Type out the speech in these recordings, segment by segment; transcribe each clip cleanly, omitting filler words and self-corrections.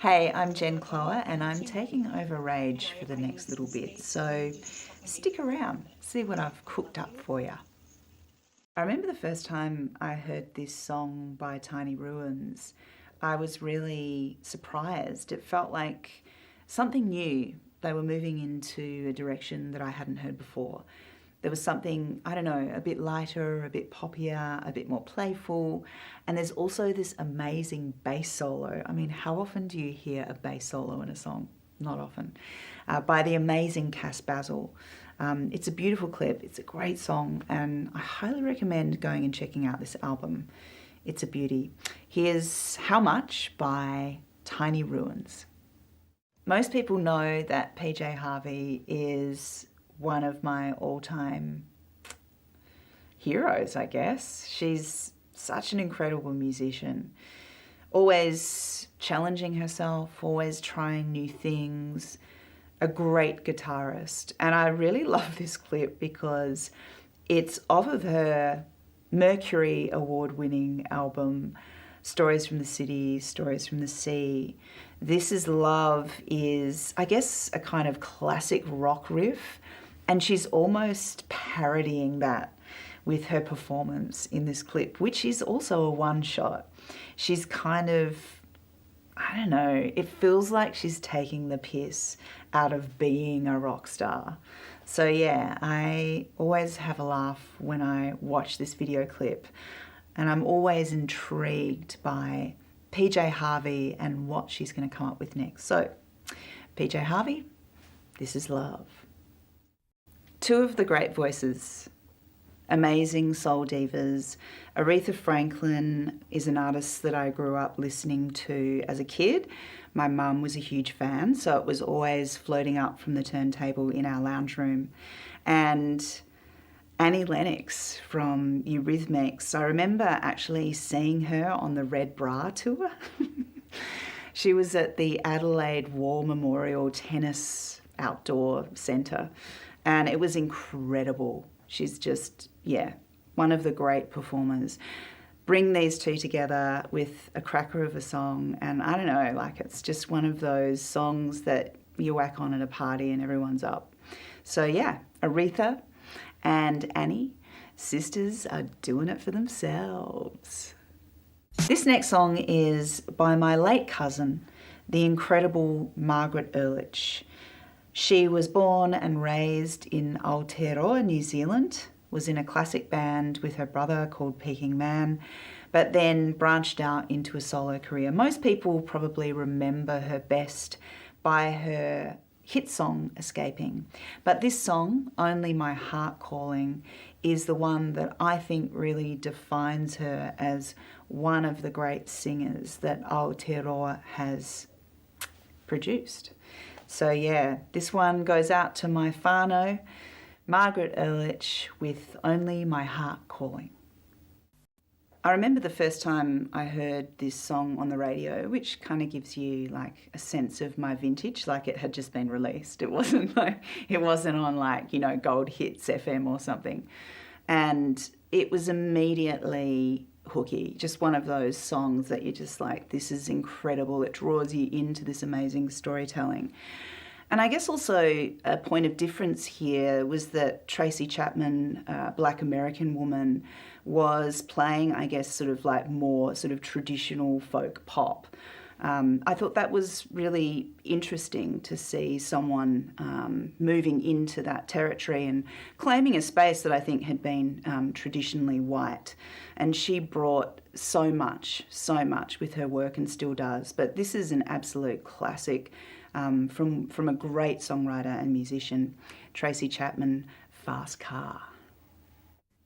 Hey, I'm Jen Cloher and I'm taking over Rage for the next little bit, so stick around, see what I've cooked up for you. I remember the first time I heard this song by Tiny Ruins, I was really surprised. It felt like something new. They were moving into a direction that I hadn't heard before. There was something, I don't know, a bit lighter, a bit poppier, a bit more playful. And there's also this amazing bass solo. I mean, how often do you hear a bass solo in a song? Not often. By the amazing Cass Basil. It's a beautiful clip, it's a great song, and I highly recommend going and checking out this album. It's a beauty. Here's How Much by Tiny Ruins. Most people know that PJ Harvey is one of my all-time heroes, I guess. She's such an incredible musician, always challenging herself, always trying new things, a great guitarist. And I really love this clip because it's off of her Mercury award-winning album, Stories from the City, Stories from the Sea. This Is Love is, I guess, a kind of classic rock riff, and she's almost parodying that with her performance in this clip, which is also a one-shot. She's kind of, I don't know, it feels like she's taking the piss out of being a rock star. So yeah, I always have a laugh when I watch this video clip, and I'm always intrigued by PJ Harvey and what she's going to come up with next. So, PJ Harvey, This Is Love. Two of the great voices, amazing soul divas. Aretha Franklin is an artist that I grew up listening to as a kid. My mum was a huge fan, so it was always floating up from the turntable in our lounge room. And Annie Lennox from Eurythmics, I remember actually seeing her on the Red Bra tour. She was at the Adelaide War Memorial Tennis Outdoor Centre, and it was incredible. She's just, yeah, one of the great performers. Bring these two together with a cracker of a song, and I don't know, like it's just one of those songs that you whack on at a party and everyone's up. So yeah, Aretha and Annie, sisters are doing it for themselves. This next song is by my late cousin, the incredible Margaret Ulrich. She was born and raised in Aotearoa, New Zealand, was in a classic band with her brother called Peking Man, but then branched out into a solo career. Most people probably remember her best by her hit song, Escaping. But this song, Only My Heart Calling, is the one that I think really defines her as one of the great singers that Aotearoa has produced. So yeah, this one goes out to my whānau, Margaret Urlich, with Only My Heart Calling. I remember the first time I heard this song on the radio, which kind of gives you like a sense of my vintage, like it had just been released. It wasn't on like, you know, Gold Hits FM or something. And it was immediately hooky, just one of those songs that you're just like, this is incredible. It draws you into this amazing storytelling. And I guess also a point of difference here was that Tracy Chapman, a Black American woman, was playing, I guess, sort of like more sort of traditional folk pop. I thought that was really interesting to see someone moving into that territory and claiming a space that I think had been traditionally white. And she brought so much with her work and still does. But this is an absolute classic from a great songwriter and musician, Tracy Chapman, Fast Car.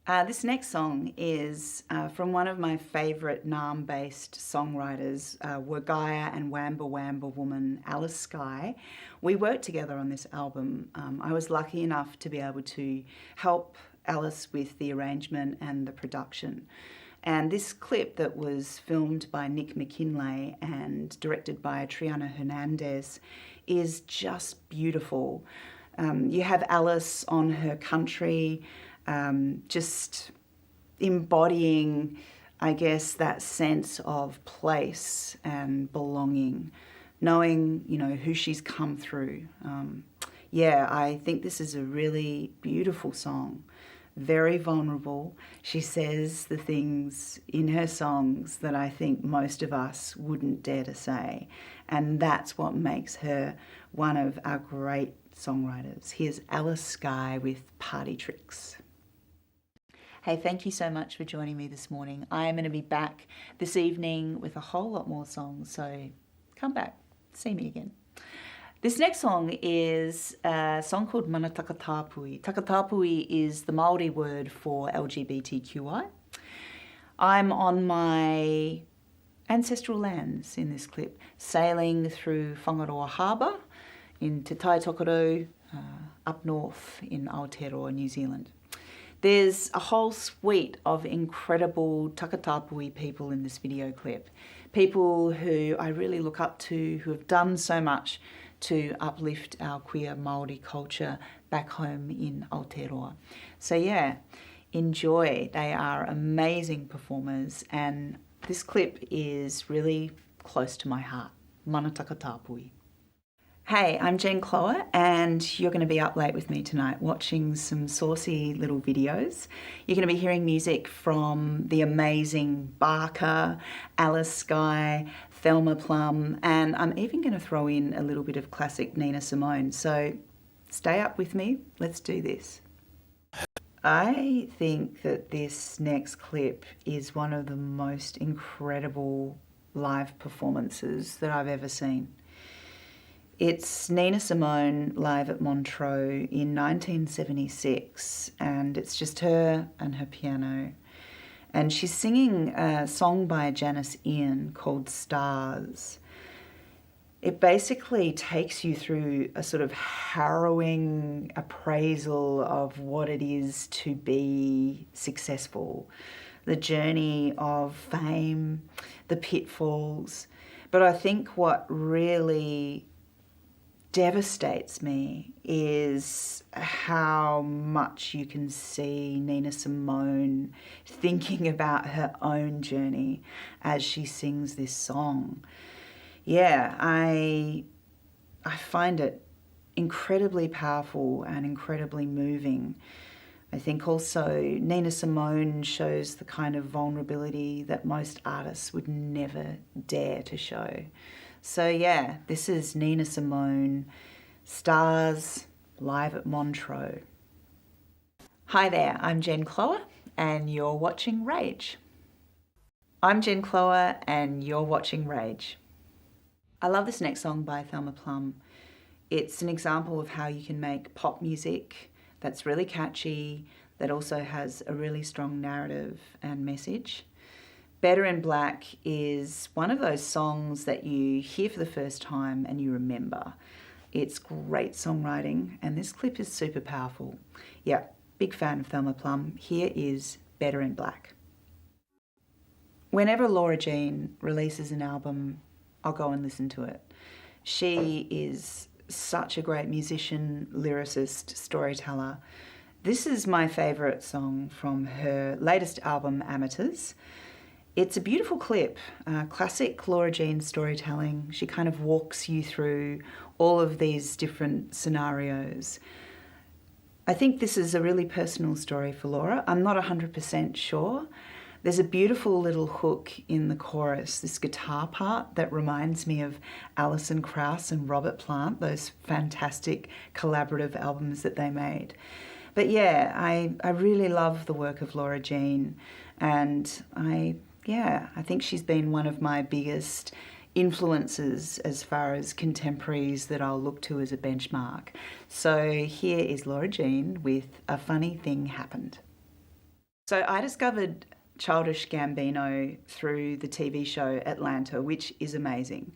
This next song is from one of my favourite Naarm-based songwriters, Wagaya and Wamba Wamba woman, Alice Skye. We worked together on this album. I was lucky enough to be able to help Alice with the arrangement and the production. And this clip that was filmed by Nick McKinlay and directed by Triana Hernandez is just beautiful. You have Alice on her country, just embodying, I guess, that sense of place and belonging knowing, who she's come through. Yeah, I think this is a really beautiful song, very vulnerable. She says the things in her songs that I think most of us wouldn't dare to say, and that's what makes her one of our great songwriters. Here's Alice Skye with Party Tricks. Hey, thank you so much for joining me this morning. I am going to be back this evening with a whole lot more songs, so come back, see me again. This next song is a song called Mana Takatapui. Takatapui is the Māori word for LGBTQI. I'm on my ancestral lands in this clip, sailing through Whangaroa Harbour in Te Tai Tokerau, up north in Aotearoa, New Zealand. There's a whole suite of incredible Takatapui people in this video clip, people who I really look up to, who have done so much to uplift our queer Māori culture back home in Aotearoa. So yeah, enjoy. They are amazing performers, and this clip is really close to my heart. Mana Takatapui. Hey, I'm Jen Cloher, and you're going to be up late with me tonight watching some saucy little videos. You're going to be hearing music from the amazing Barkaa, Alice Skye, Thelma, Plum, and I'm even going to throw in a little bit of classic Nina Simone. So stay up with me. Let's do this. I think that this next clip is one of the most incredible live performances that I've ever seen. It's Nina Simone live at Montreux in 1976, and it's just her and her piano. And she's singing a song by Janis Ian called Stars. It basically takes you through a sort of harrowing appraisal of what it is to be successful, the journey of fame, the pitfalls. But I think what really devastates me is how much you can see Nina Simone thinking about her own journey as she sings this song. Yeah, I find it incredibly powerful and incredibly moving. I think also Nina Simone shows the kind of vulnerability that most artists would never dare to show. So yeah, this is Nina Simone, Stars, live at Montreux. Hi there, I'm Jen Cloher, and you're watching Rage. I'm Jen Cloher, and you're watching Rage. I love this next song by Thelma Plum. It's an example of how you can make pop music that's really catchy, that also has a really strong narrative and message. Better in Blak is one of those songs that you hear for the first time and you remember. It's great songwriting, and this clip is super powerful. Yeah, big fan of Thelma Plum. Here is Better in Blak. Whenever Laura Jean releases an album, I'll go and listen to it. She is such a great musician, lyricist, storyteller. This is my favourite song from her latest album, Amateurs. It's a beautiful clip, classic Laura Jean storytelling. She kind of walks you through all of these different scenarios. I think this is a really personal story for Laura. I'm not 100% sure. There's a beautiful little hook in the chorus, this guitar part that reminds me of Alison Krauss and Robert Plant, those fantastic collaborative albums that they made. But yeah, I really love the work of Laura Jean, and I think she's been one of my biggest influences as far as contemporaries that I'll look to as a benchmark. So here is Laura Jean with A Funny Thing Happened. So I discovered Childish Gambino through the TV show Atlanta, which is amazing.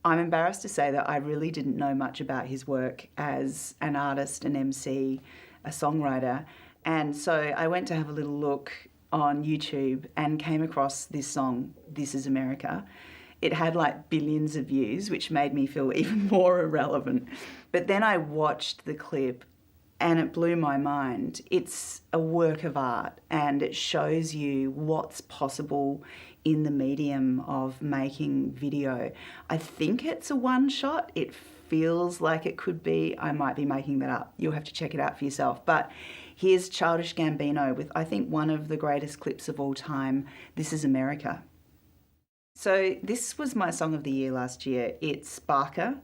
I'm embarrassed to say that I really didn't know much about his work as an artist, an MC, a songwriter, and so I went to have a little look on YouTube and came across this song, This Is America. It had like billions of views, which made me feel even more irrelevant. But then I watched the clip and it blew my mind. It's a work of art, and it shows you what's possible in the medium of making video. I think it's a one shot. It feels like it could be. I might be making that up. You'll have to check it out for yourself. But here's Childish Gambino with, I think, one of the greatest clips of all time, This Is America. So this was my song of the year last year. It's Barkaa,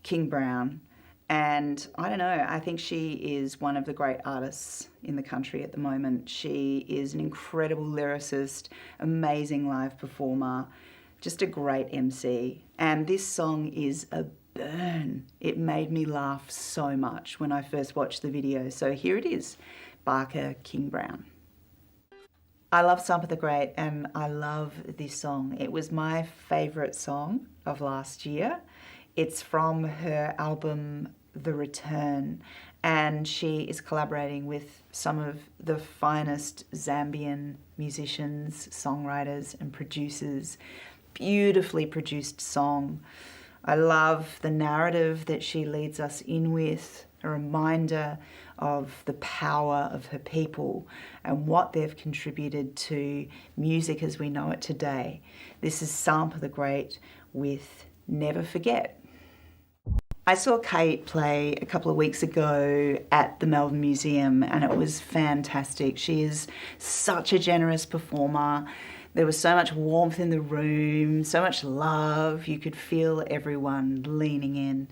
King Brown, and I don't know, I think she is one of the great artists in the country at the moment. She is an incredible lyricist, amazing live performer, just a great MC. And this song is a burn. It made me laugh so much when I first watched the video. So here it is, Barkaa, King Brown. I love Sampa the Great and I love this song. It was my favourite song of last year. It's from her album The Return, and she is collaborating with some of the finest Zambian musicians, songwriters and producers. Beautifully produced song. I love the narrative that she leads us in with, a reminder of the power of her people and what they've contributed to music as we know it today. This is Sampa the Great with Never Forget. I saw Kate play a couple of weeks ago at the Melbourne Museum and it was fantastic. She is such a generous performer. There was so much warmth in the room, so much love. You could feel everyone leaning in.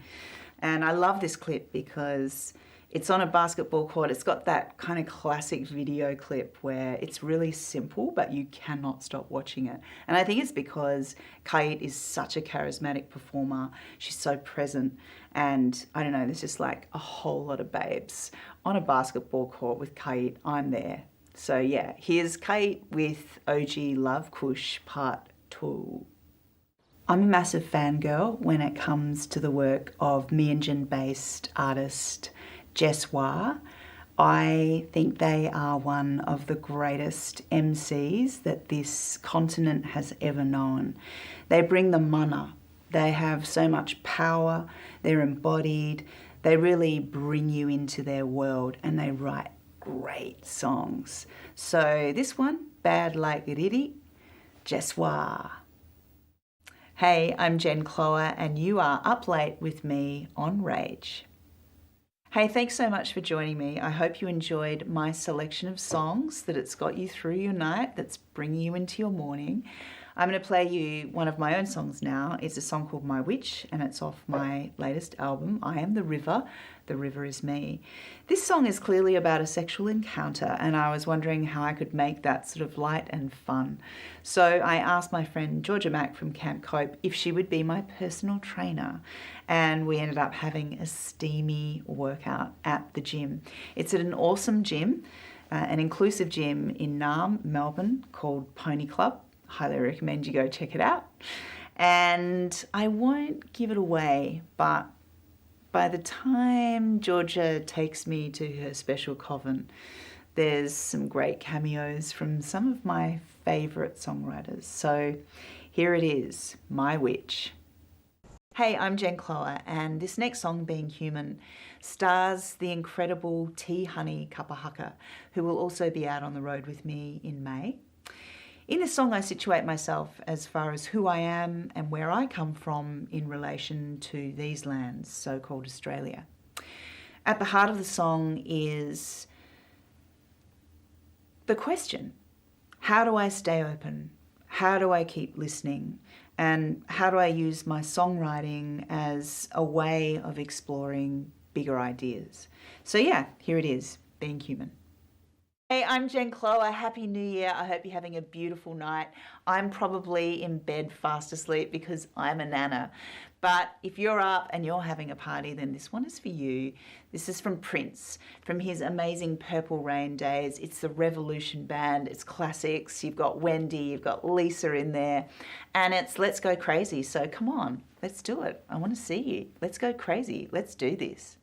And I love this clip because it's on a basketball court. It's got that kind of classic video clip where it's really simple, but you cannot stop watching it. And I think it's because Kate is such a charismatic performer. She's so present. And I don't know, there's just like a whole lot of babes on a basketball court with Kate. I'm there. So yeah, here's Kate with OG Luv Kush Part 2. I'm a massive fangirl when it comes to the work of Naarm-based artist Jesswar. I think they are one of the greatest MCs that this continent has ever known. They bring the mana. They have so much power. They're embodied. They really bring you into their world and they write great songs. So this one, Bad Like Riri, Jesswar. Hey, I'm Jen Cloher and you are up late with me on Rage. Hey, thanks so much for joining me. I hope you enjoyed my selection of songs, that it's got you through your night, that's bringing you into your morning. I'm going to play you one of my own songs now. It's a song called My Witch and it's off my latest album, I Am the River Is Me. This song is clearly about a sexual encounter and I was wondering how I could make that sort of light and fun. So I asked my friend Georgia Mack from Camp Cope if she would be my personal trainer and we ended up having a steamy workout at the gym. It's at an awesome gym, an inclusive gym in Naarm, Melbourne called Pony Club. Highly recommend you go check it out. And I won't give it away, but by the time Georgia takes me to her special coven, there's some great cameos from some of my favourite songwriters. So here it is, My Witch. Hey, I'm Jen Cloher, and this next song, Being Human, stars the incredible T Honey Kapa Haka, who will also be out on the road with me in May. In this song, I situate myself as far as who I am and where I come from in relation to these lands, so-called Australia. At the heart of the song is the question, how do I stay open? How do I keep listening? And how do I use my songwriting as a way of exploring bigger ideas? So yeah, here it is, Being Human. Hey, I'm Jen Cloher. Happy New Year. I hope you're having a beautiful night. I'm probably in bed fast asleep because I'm a nana. But if you're up and you're having a party, then this one is for you. This is from Prince, from his amazing Purple Rain days. It's the Revolution Band. It's classics. You've got Wendy, you've got Lisa in there. And it's Let's Go Crazy. So come on, let's do it. I want to see you. Let's go crazy. Let's do this.